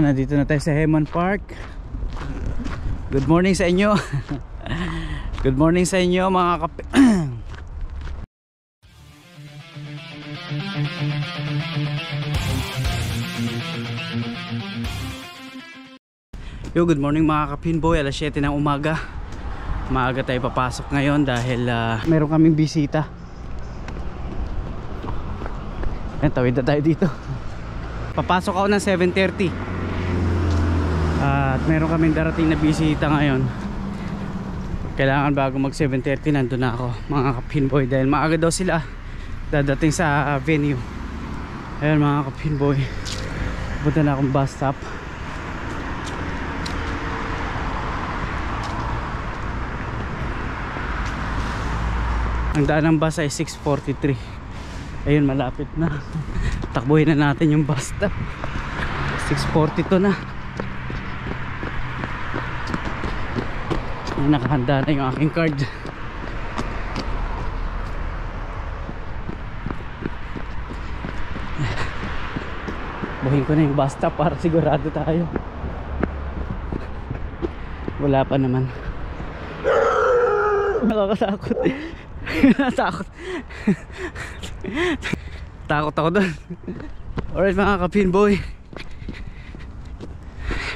Yun, nandito na tayo sa Hemon Park. Good morning sa inyo. Good morning sa inyo mga Yo, good morning mga kapinboy. Alas 7 ng umaga. Maaga tayo papasok ngayon dahil meron kaming bisita. Ayan, tawid na tayo dito. Papasok ako ng 7:30. At meron kaming darating na bisita ngayon. Kailangan bago mag 7:30 nandun na ako mga kapinboy, dahil maaga daw sila dadating sa venue. Ayan mga kapinboy, punta na akong bus stop. Ang daan ng bus ay 6:43. Ayun, malapit na. Takbuhin na natin yung bus stop. 6:42 na. Nakahanda na yung aking card. Buhin ko na yung bus stop para sigurado tayo. Wala pa naman. Nakakatakot. Natakot. Takot ako doon. Alright mga kapinboy,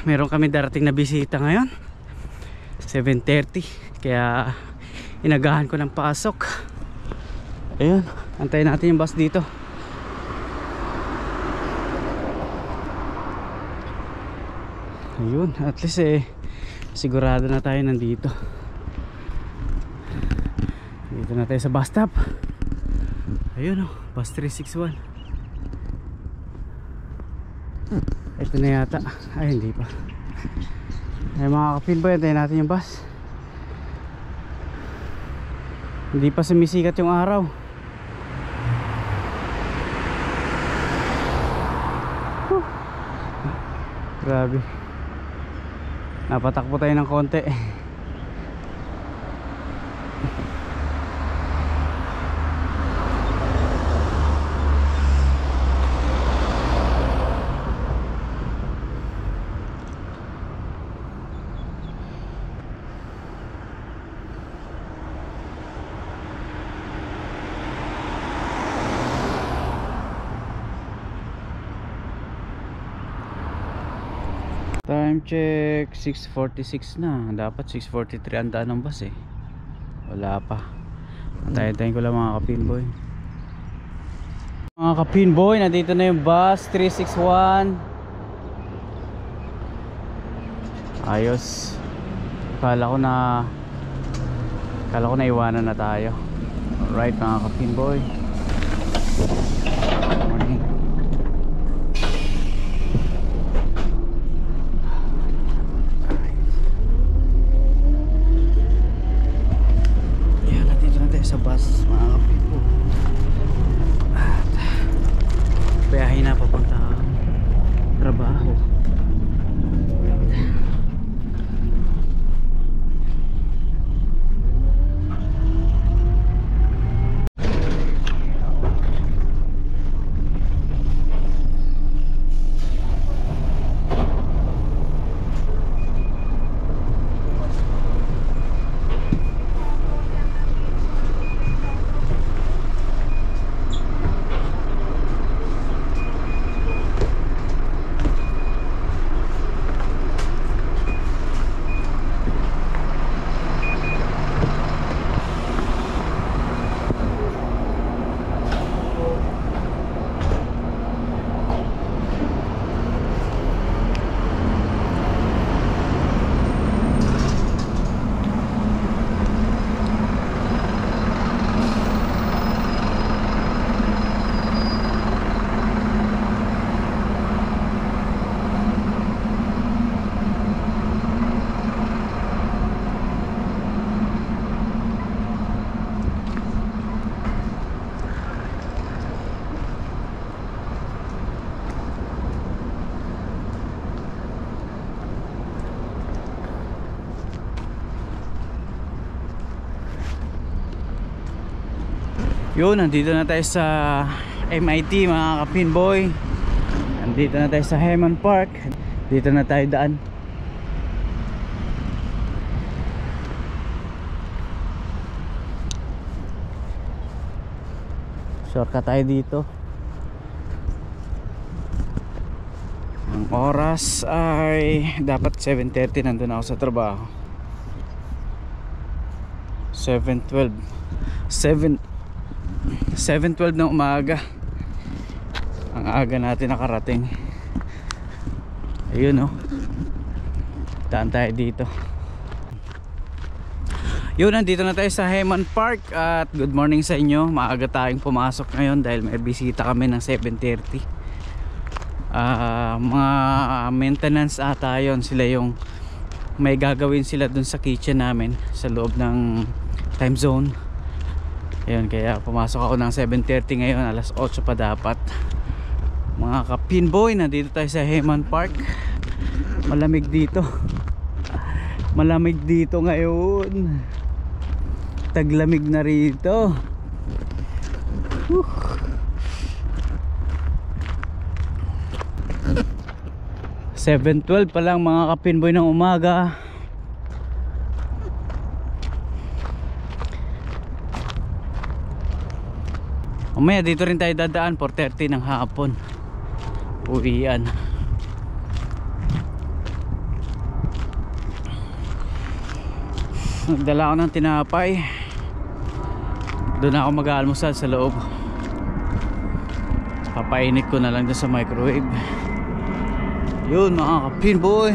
meron kami darating na bisita ngayon 7:30, kaya inagahan ko ng pasok. Ayun, antayin natin yung bus dito. Ayun, at least sigurado na tayo nandito. Dito na tayo sa bus stop. Ayun, bus 361. Ito na yata. Ay, hindi pa. Ay mga kapinboy, antayin natin yung bus. Hindi pa sumisikat yung araw. Grabe. Napatakbo tayo ng konti. Time check 6:46 na. Dapat 6:43 ang daan ng bus Wala pa. Antayin ko lang mga kapinboy. Mga kapinboy, nandito na yung bus 361. Ayos. Kala ko na iwanan na tayo. Alright mga kapinboy. Sa bus mga kapito, at biyahe na papunta trabaho. Yun, nandito na tayo sa MIT mga kapinboy. Nandito na tayo sa Hemon Park. Dito na tayo daan. Shortcut tayo dito. Ang oras ay dapat 7:30, nandun ako sa trabaho. 7:12 ng umaga. Ang aga natin nakarating. Ayun, oh. Daan tayo dito. Yun, nandito na tayo sa Heman Park. At good morning sa inyo. Maaga tayong pumasok ngayon dahil may bisita kami ng 7:30. Mga maintenance ata yun. Sila yung may gagawin sila dun sa kitchen namin sa loob ng time zone. Ayun, kaya pumasok ako ng 7:30 ngayon. Alas 8 pa dapat. Mga ka-pinboy, nandito tayo sa Heman Park. Malamig dito. Malamig dito ngayon. Taglamig na rito. 7:12 pa lang mga ka-pinboy ng umaga. Mamaya dito rin tayo dadaan 4:30 ng hapon. Uwian. Nagdala ako ng tinapay. Doon ako mag-aalmusal sa loob. Papainit ko na lang doon sa microwave. Yun mga ka-pinboy.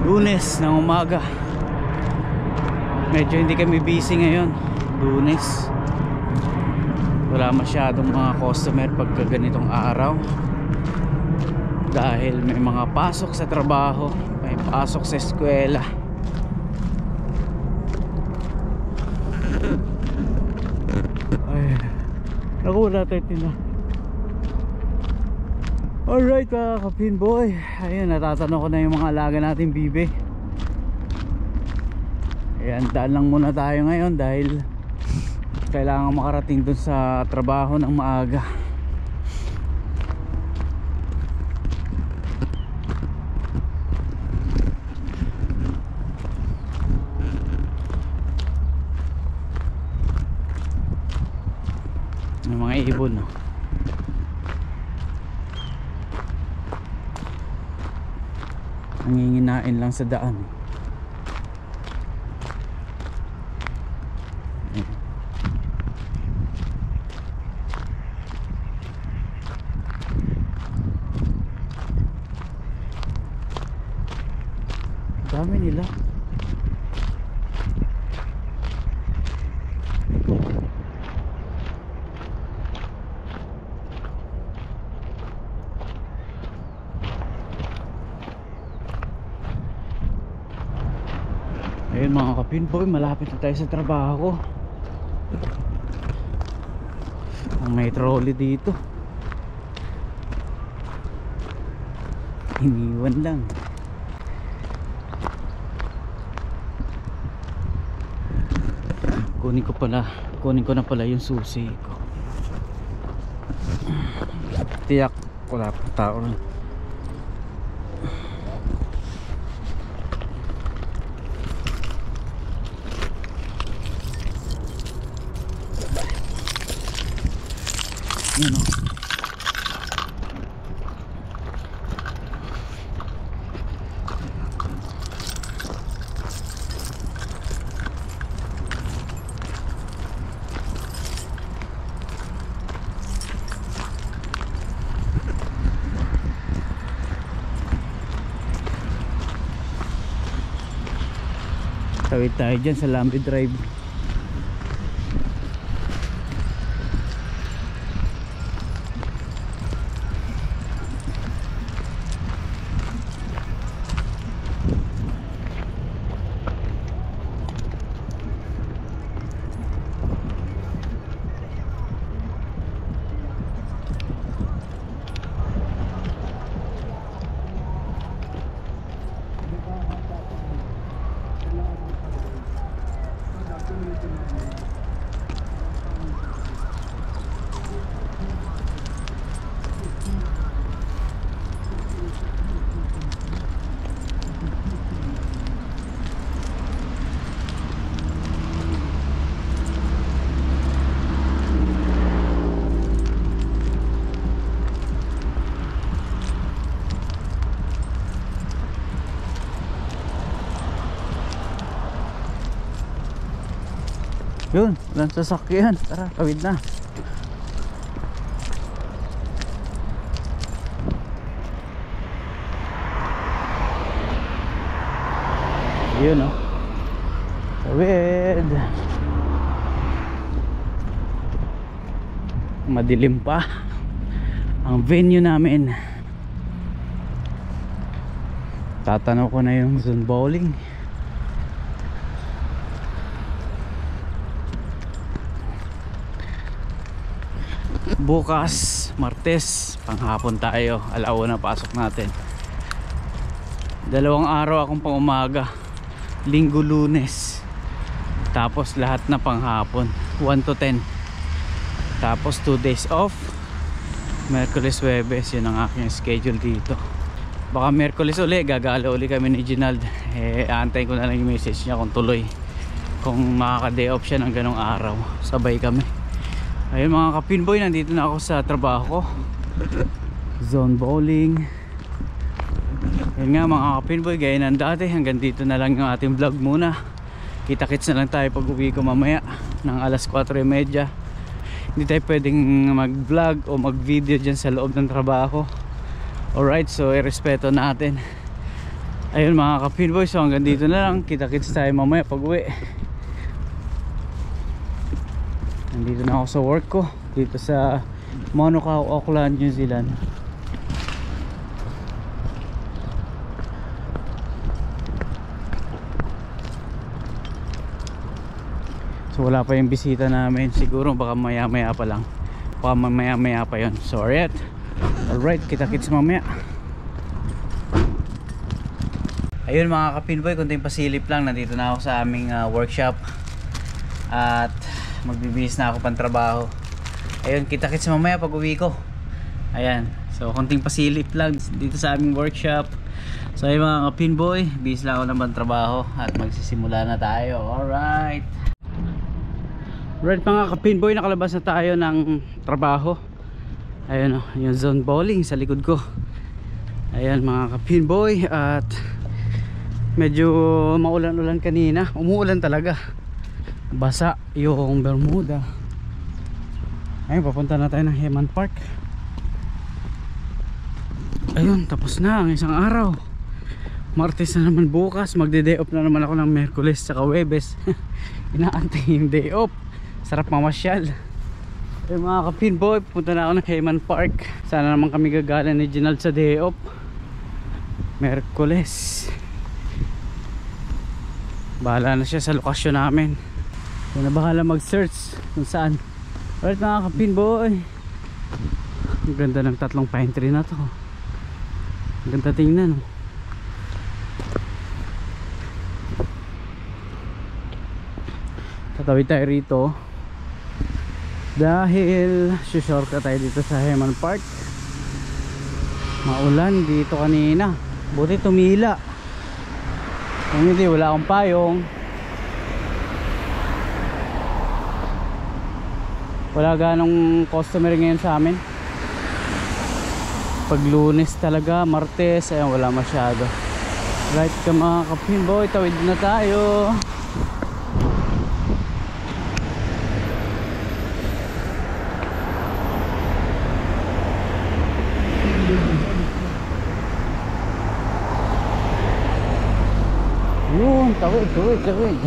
Lunes ng umaga. Medyo hindi kami busy ngayon. Lunes. Wala masyadong mga customer pagka ganitong araw. Dahil may mga pasok sa trabaho, may pasok sa eskwela. Ay, naku, wala tayo tina. Alright mga ka-pinboy. Ayun, natatanong ko na yung mga alaga natin bibe. Ayan, daan lang muna tayo ngayon dahil kailangan makarating dun sa trabaho ng maaga. Yung mga ibon, no? Nanginginain lang sa daan. Dami nila. Ayun mga ka-pinboy, malapit na tayo sa trabaho. May trolley dito. Iniwan lang. Kunin ko na pala yung susi ko. Tiyak wala pang tao rin. Yun, oh. Tawid tayo dyan sa Lambe Drive. Yun, walang sasakyan. Tara, tawid na. Yun oh. Tawid. Madilim pa ang venue namin. Tatanaw ko na yung zone bowling. Bukas Martes panghapon tayo, alauna pasok natin. 2 araw akong pang umaga, Linggo Lunes, tapos lahat na panghapon 1 to 10, tapos 2 days off, Merkules Huwebes. Yun ang aking schedule dito. Baka Merkules uli gagala uli kami ni Ginald. Aantayin ko na lang yung message niya kung tuloy, kung makaka-day off siya ng ganong araw, sabay kami. Ayun mga ka-pinboy, nandito na ako sa trabaho ko, zone bowling. Ayun nga mga ka-pinboy, gaya ng dati, hanggang dito na lang yung ating vlog muna. Kita-kits na lang tayo pag uwi ko mamaya ng alas 4:30. Hindi tayo pwedeng mag-vlog o mag-video dyan sa loob ng trabaho. Alright, so irespeto natin. Ayun mga ka-pinboy, so hanggang dito na lang. Kita-kits tayo mamaya pag uwi. Nandito na ako sa work ko dito sa Manukau, Auckland, New Zealand. So wala pa yung bisita namin, siguro baka maya maya pa lang, baka maya maya pa yun. So alright, kita-kits mamaya. Ayun mga ka-pinboy, kunting pasilip lang. Nandito na ako sa aming workshop at magbibihis na ako pang trabaho. Ayun, kita-kits mamaya pag uwi ko. Ayan, so konting pasilip lang dito sa aming workshop. So ayun mga ka-pinboy, bihis lang ako ng pang trabaho at magsisimula na tayo. Alright. Right mga ka-pinboy, nakalabas na tayo ng trabaho. Ayun oh, yung zone bowling sa likod ko. Ayan mga ka-pinboy, at medyo maulan-ulan kanina. Umuulan talaga, basa yung Bermuda. Ayun, papunta na tayo ng Heman Park. Ayun, tapos na ang isang araw. Martes na naman bukas. Magde-day off na naman ako ng Merkules saka Huwebes. Inaantay yung day off. Sarap mamasyal. Ayun mga ka-pinboy, pupunta na ako ng Heman Park. Sana naman kami gagala ni Ginald sa day off Merkules. Bahala na siya sa lokasyon namin. Kung na bahala mag-search kung saan. Alright mga ka-pinboy, ang ganda ng 3 pine tree na to. Ang ganda tingnan oh. Tatawid tayo rito dahil shortcut tayo dito sa Heman Park. Maulan dito kanina, buti tumila. Kung hindi, wala akong payong. Wala ganong customer ngayon sa amin. Pag Lunes talaga, Martes, ayun, wala masyado. Right ka mga ka-pinboy, tawid na tayo. Yun, tawid.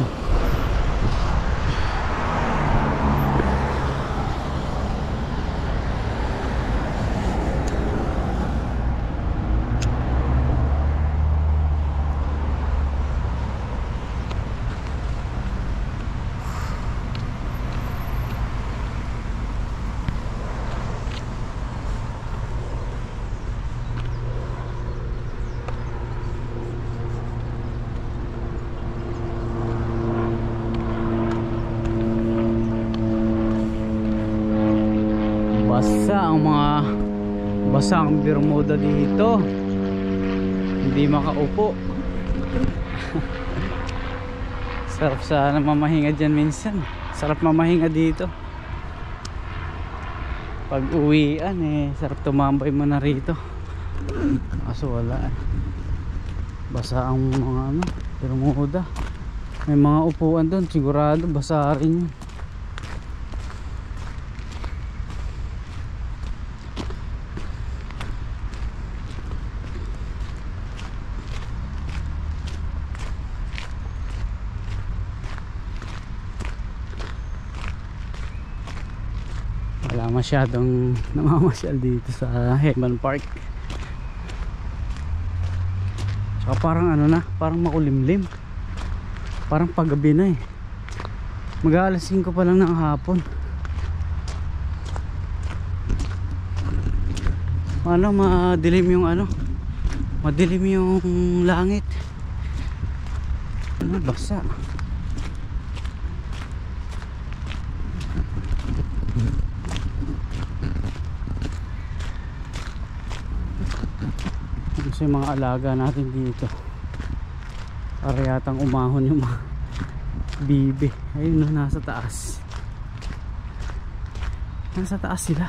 Basa ang Bermuda dito, hindi makaupo. Sarap sana mamahinga dyan minsan. Sarap mamahinga dito pag uwian sarap tumambay mo na rito. Kaso wala basa ang mga Bermuda. May mga upuan doon, sigurado basa rin yun. masyadong namamasyal dito sa Heman Park. Tsaka parang ano na, parang makulimlim, parang paggabi na eh. Mag-aalas 5 pa lang ng hapon. Ano, madilim yung ano, madilim yung langit. Ano, basa. Kasi yung mga alaga natin dito, para yatang umahon yung mga bibi. Ayun no, nasa taas. Nasa taas sila.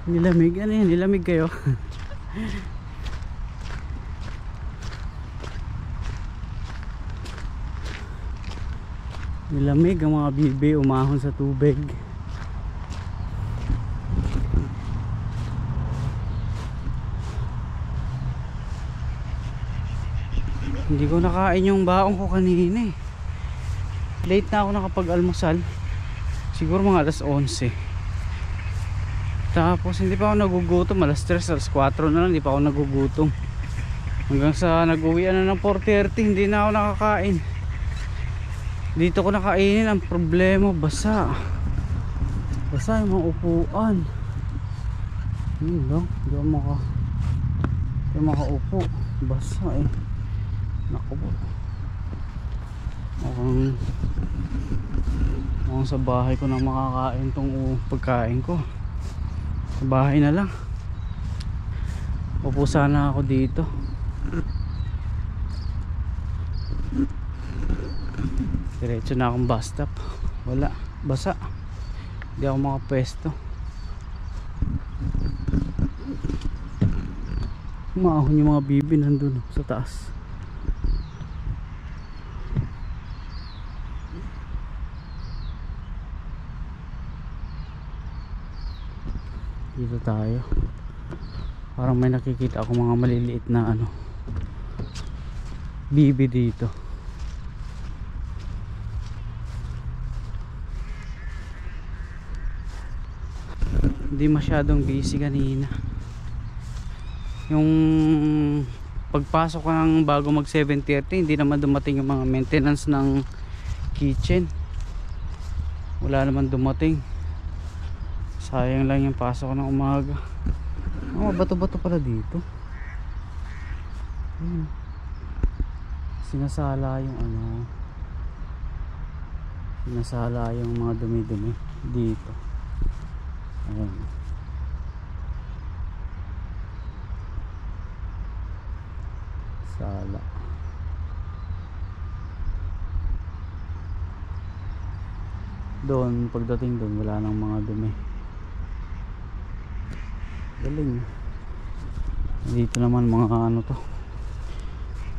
Nilamig, ano yan? Nilamig kayo? Nilamig ang mga bibi, umahon sa tubig. Hindi ko nakain yung baong ko kanina eh. Late na ako nakapag-almusal. Siguro mga alas 11. Tapos hindi pa ako nagugutom. Alas 3, alas 4 na lang, hindi pa ako nagugutom. Hanggang sa nag-uwian na ng 4:30, hindi na ako nakakain. Dito ko nakainin. Ang problema, basa. Basa yung mga upuan. Yun lang, hindi ako makaupo. Basa eh. Naku po. Mukhang sa bahay ko na makakain tong pagkain ko. Sa bahay na lang. Upo sana ako dito. Diretso na akong bus stop. Wala, basa. Hindi ako makapwesto. Umahon yung mga bibi nandun sa taas. Dito tayo. Parang may nakikita ako mga maliliit na ano, bibi dito. Hindi masyadong busy kanina. Yung pagpasok ko ng bago mag 7:30, hindi naman dumating yung mga maintenance ng kitchen. Wala naman dumating. Sayang lang yung pasok ko ng umaga. Bato-bato pala dito. Sinasala yung ano, sinasala yung mga dumi-dumi dito. Ayan. Sala. Doon, pagdating doon, wala nang mga dumi. Galing. Dito naman mga ano to,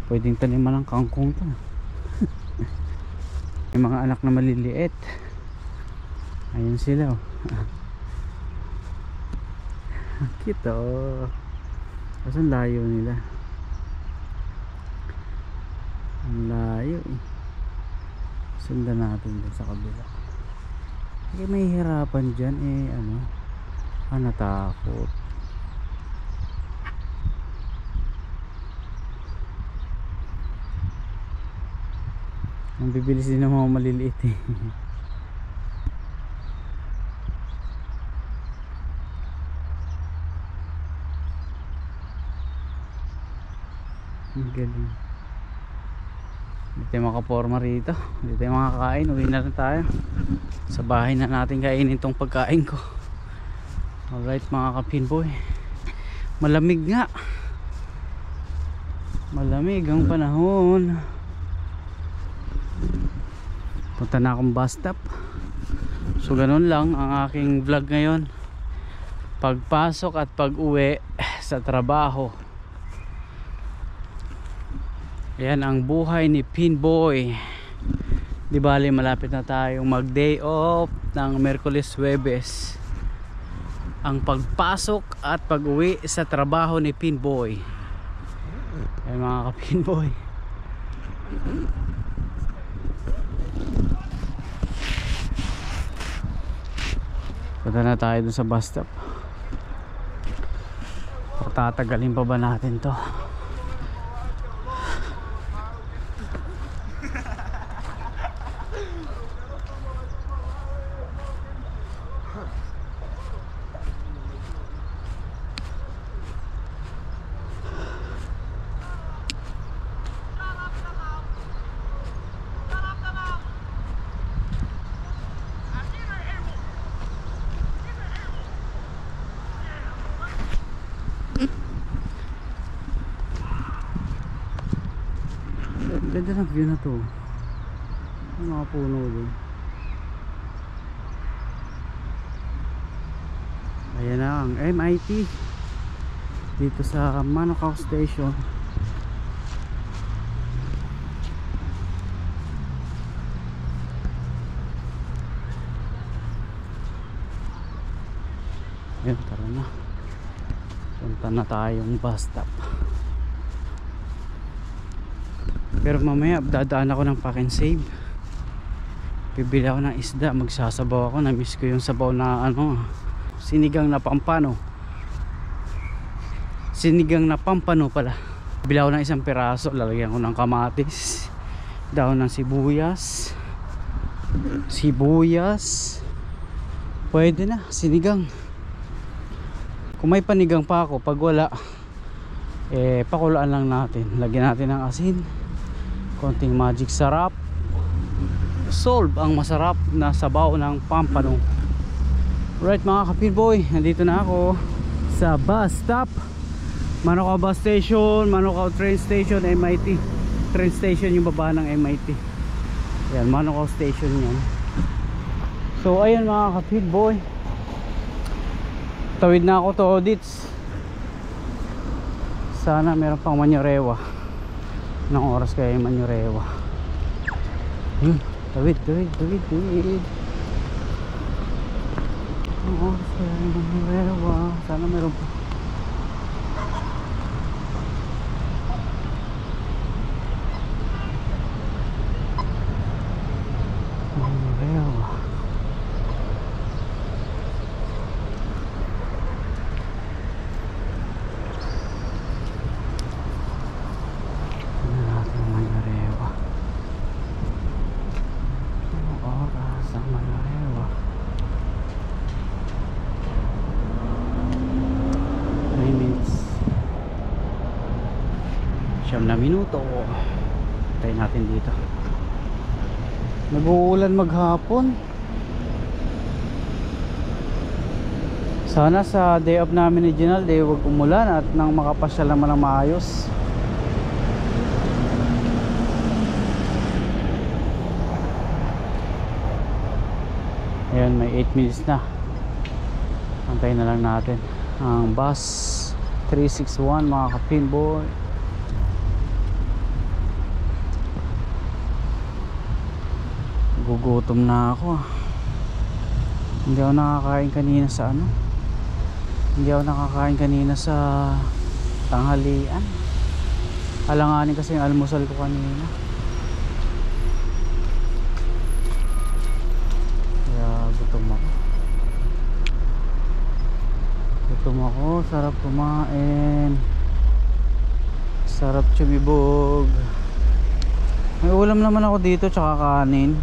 pwedeng taniman ng kangkong to. May mga anak na maliliit. Ayun sila oh. Cute oh. Kaso layo nila. Ang layo eh. Sundan natin dun sa kabila. Kasi may hirapan dyan eh ano, natakot. Ang bibilis din ng mga maliliit eh. Ang galing. Hindi tayo makaporma rito. Hindi tayo makakain. Uwi na rin tayo. Sa bahay na natin kainin tong pagkain ko. Alright mga kapinboy. Malamig nga. Malamig ang panahon. Punta na akong bus stop. So ganun lang ang aking vlog ngayon. Pagpasok at pag-uwi sa trabaho. Ayan ang buhay ni Pinboy. Di bali malapit na tayong mag day off ng Miyerkules Huwebes. Ang pagpasok at pag-uwi sa trabaho ni Pinboy. Ayan mga ka-Pinboy. Punta na tayo dun sa bus stop. Tatagalin pa ba natin to? Ganda ng view na to. Ang mga puno dun. Ayan na ang MIT dito sa Manukau Station. Ayan, tara na. Punta na tayong bus stop. Pero mamaya dadaan ako ng Pack and Save. Bibili ako ng isda, magsasabaw ako. Na-miss ko yung sabaw na ano, sinigang na pampano. Sinigang na pampano pala. Bibili ako ng isang piraso, lalagyan ko ng kamatis, daon ng sibuyas. Pwede na, sinigang. Kung may panigang pa ako, pag wala, pakulaan lang natin. Lagyan natin ng asin, konting magic sarap. Solve ang masarap na sabaw ng pampano. Right mga kapilboy, nandito na ako sa bus stop, Manukau bus station, Manukau train station, MIT train station yung baba ng MIT. Yan, Manukau station yan. So ayun mga kapilboy, tawid na ako to audits. Sana meron pang manyorewa ng oras kaya yung manyorewa. Tawid ng oras kaya yung manyorewa. Sana meron pa. Manyorewa. Na minuto. Tayo natin dito. Nag-uulan maghapon. Sana sa day off namin ni Ginal, wag umulan at nang makapasyal naman ng maayos. Ayan, may 8 minutes na. Antayin na lang natin ang bus 361 mga kapinboy. Gugutom na ako. Hindi ako nakakain kanina sa ano. Hindi ako nakakain kanina sa tanghalian. Alanganin kasi yung almusal ko kanina. Kaya gutom ako. Sarap kumain. Sarap chumibog. May ulam naman ako dito tsaka kanin.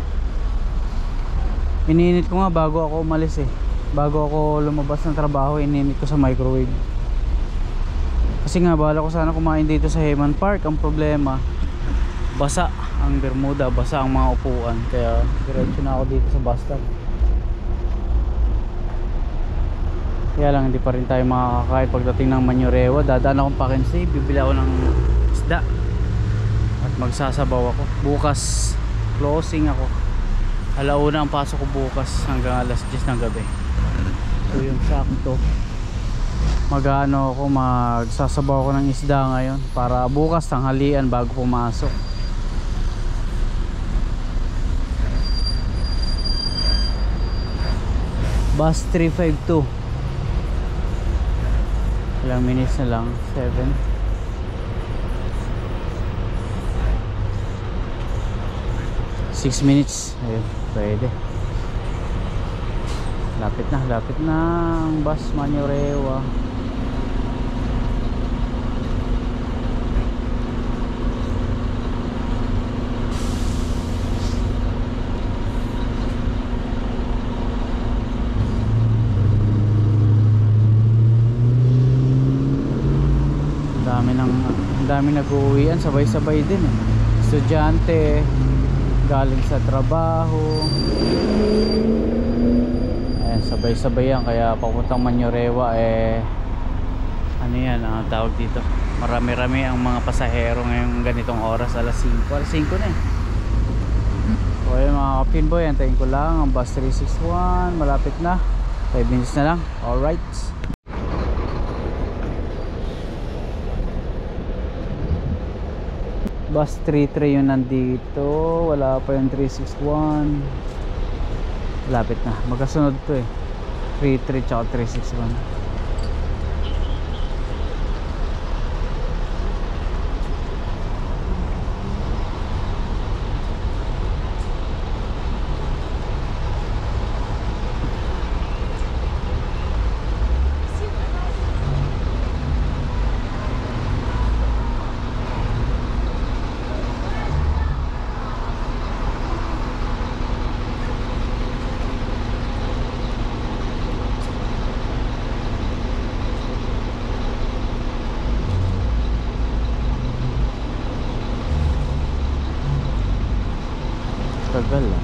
Ininit ko nga bago ako umalis bago ako lumabas ng trabaho, ininit ko sa microwave. Kasi nga bala ko sana kumain dito sa Heman Park. Ang problema, basa ang Bermuda, basa ang mga upuan. Kaya diretso na ako dito sa bus stop. Kaya lang hindi pa rin tayo makakakain pagdating ng Manyorewa. Dadaan akong Pack and Save, bibili ako ng isda at magsasabaw ako. Bukas closing ako. Alauna ang pasok ko bukas hanggang alas 10 ng gabi. So yung sakto, magsasabaw ako ng isda ngayon para bukas tanghalian bago pumasok. Bus 352. Ilang minutes na lang, 7. Six minutes. Ayun, pwede. Lapit na ang bus Manurewa. Ang dami nag-uwian, sabay-sabay din eh. Estudyante galing sa trabaho. Ayan, sabay-sabay yan, kaya papuntang Manurewa eh, ano yan ang tawag dito, marami-rami ang mga pasahero ngayong ganitong oras. Alas 5 na eh. So ayun mga kapinboy, antayin ko lang ang bus 361, malapit na, 5 minutes na lang. Alright, bus 33 yung nandito, wala pa yung 361. Lapit na, magkasunod to eh, 33 tsaka 361. Tagal ah.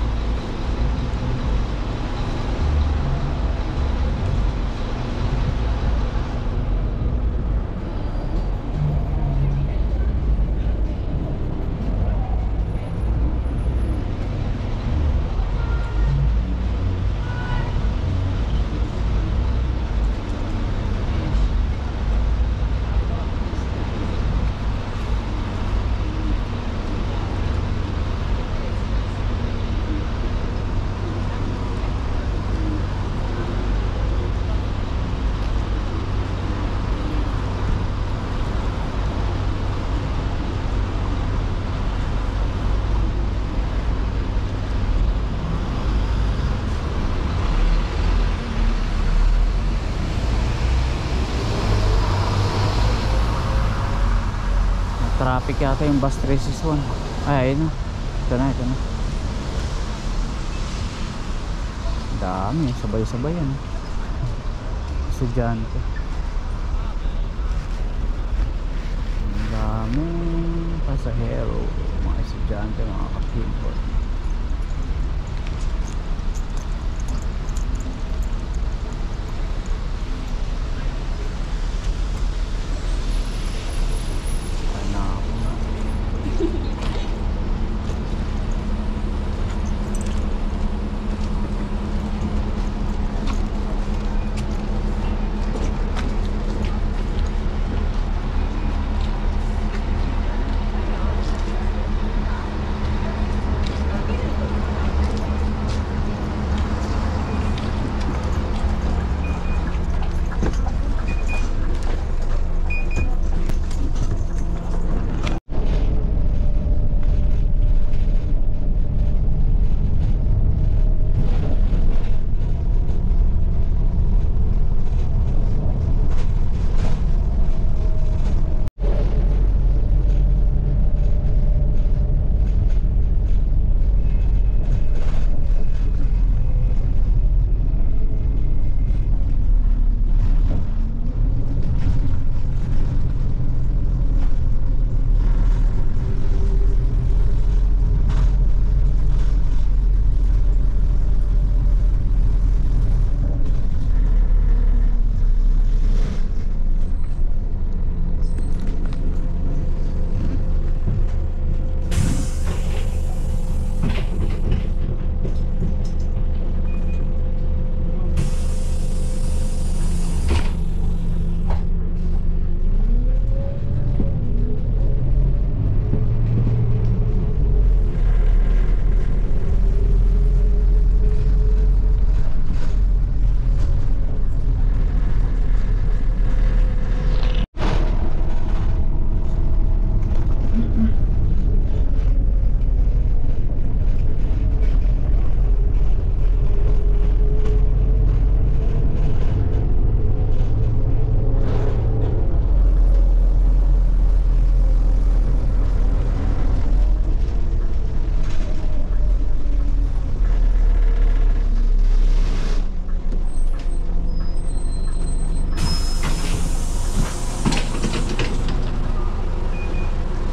Traffic yata yung bus 361. Ay, ayun na. Ito na. Dami, sabay-sabay yan. Estudyante. Daming pasahero, mga estudyante, mga kapinboy.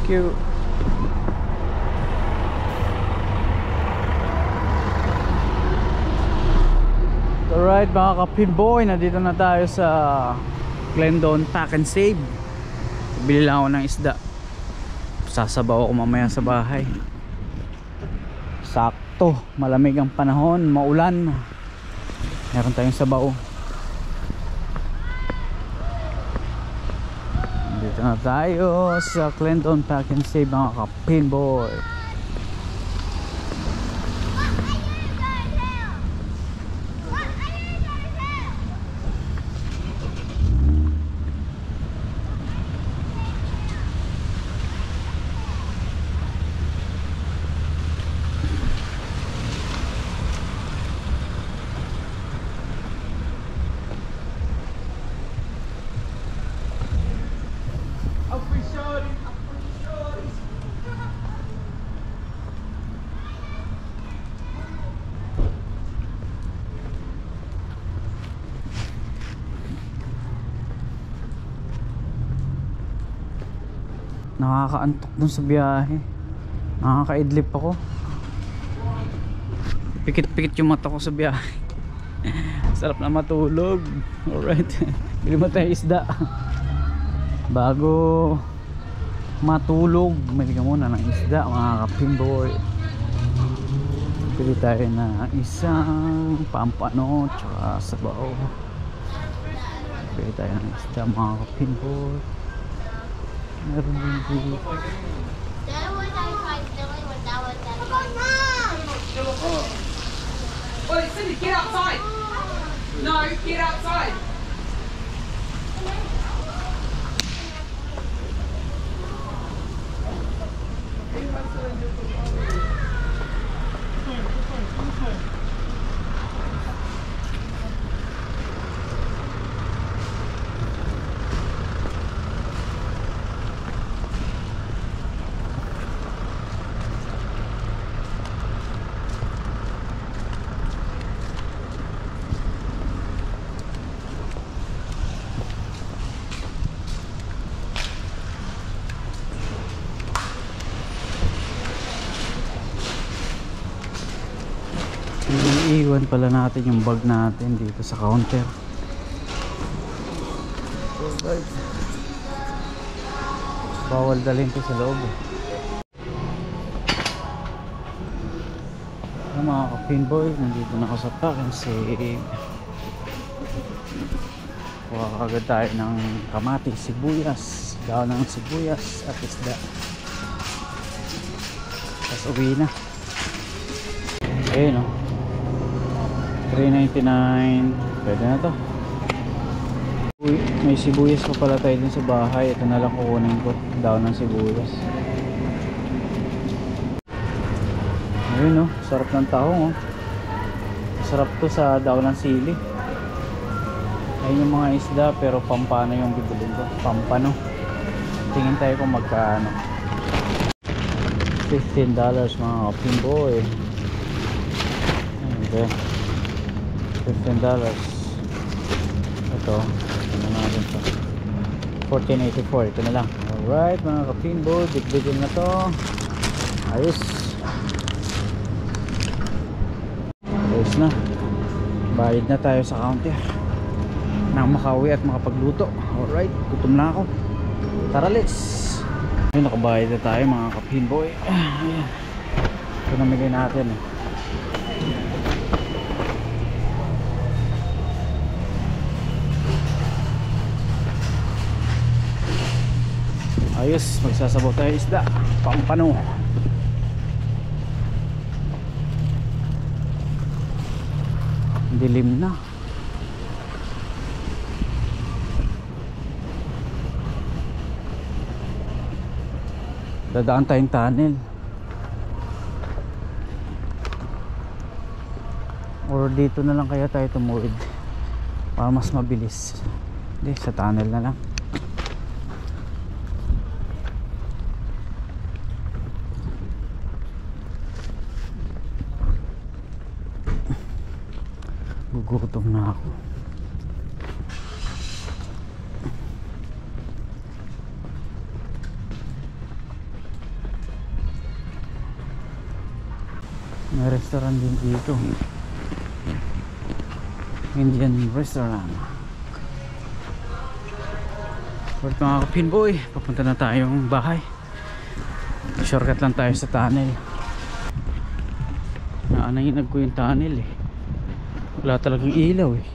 Thank you. Alright mga ka-pinboy, nandito na tayo sa Glendon Pack and Save. Bili lang ako ng isda. Sasabaw ako mamaya sa bahay. Sakto, malamig ang panahon, maulan. Meron tayong sabaw. Dito na tayo sa Glendon Pack and Save mga ka-pinboy. Nakakaantok dun sa biyahe. Nakakaidlip ako. Pikit-pikit yung mata ko sa biyahe. Sarap na matulog. Alright. Bili mo tayo isda. Bago matulog, maligyan muna ng isda mga ka-pinboy. Bili tayo na isang pampano tsaka sabaw. Bili tayo ng isda mga ka-pinboy. Meron din dito. Well, Cindy, get outside! No, get outside! Iiwan pala natin yung bag natin dito sa counter. Alright. Bawal dalhin to sa loob. Mga ka-pinboy, nandito na ako sa Pack and Save. Kuha agad tayo ng kamatis, sibuyas, daon ng sibuyas at isda. Tapos uwi na. Ayun o, $3.99. Pwede na to. Uy, may sibuyas pa pala tayo din sa bahay. Ito na lang kukunin ko, daon ng sibuyas. Ayun o, sarap ng tahong o. Sarap to sa daon ng sili. Ayun yung mga isda, pero pampano yung bibilin ko. Pampano. Tingin tayo kung magkaano. $15 mga ka-pinboy. Okay. $15. Ito ano natin to, $14.84. Ito na lang. Alright mga ka-pinboy, big-bigin na to. Ayos. Ayos na. Bayad na tayo sa counter nang makauwi at makapagluto. Alright, gutom na ako. Tara, let's. Ayun, nakabayad na tayo mga ka-pinboy. Ayan, ito namigay natin eh. Ayos, magsasabaw tayo isda, pampano. Dilim na. Dadaan tayong tunnel. Or dito na lang kaya tayo tumuwid para mas mabilis. Hindi, sa tunnel na lang. Gugutom na ako. May restaurant din dito. Indian restaurant. Alright mga kapinboy, papunta na tayong bahay. Shortcut lang tayo sa tunnel. Naanahinag ko yung tunnel eh. Wala talagang ilaw eh.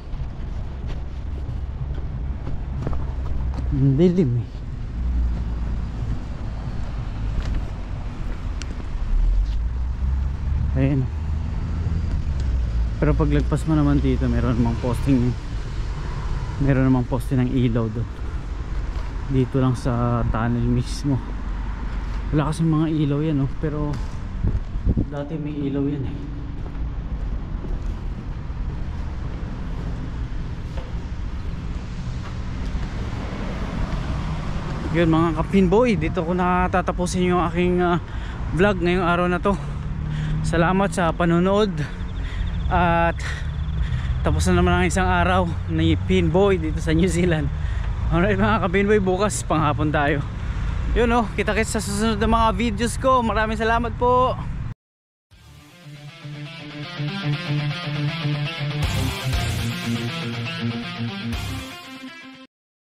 Ang dilim eh. Ayan. Pero paglagpas mo naman dito, meron namang posting ng ilaw doon. Dito lang sa tunnel mismo. Wala kasing mga ilaw yan oh, pero dati may ilaw yan eh. Yun mga kapinboy, dito ko natatapusin yung aking vlog ngayong araw na to. Salamat sa panonood. At tapos na naman ang isang araw ni Pinboy dito sa New Zealand. Alright mga kapinboy, bukas panghapon tayo. Yun oh, kita-kits sa susunod na mga videos ko. Maraming salamat po.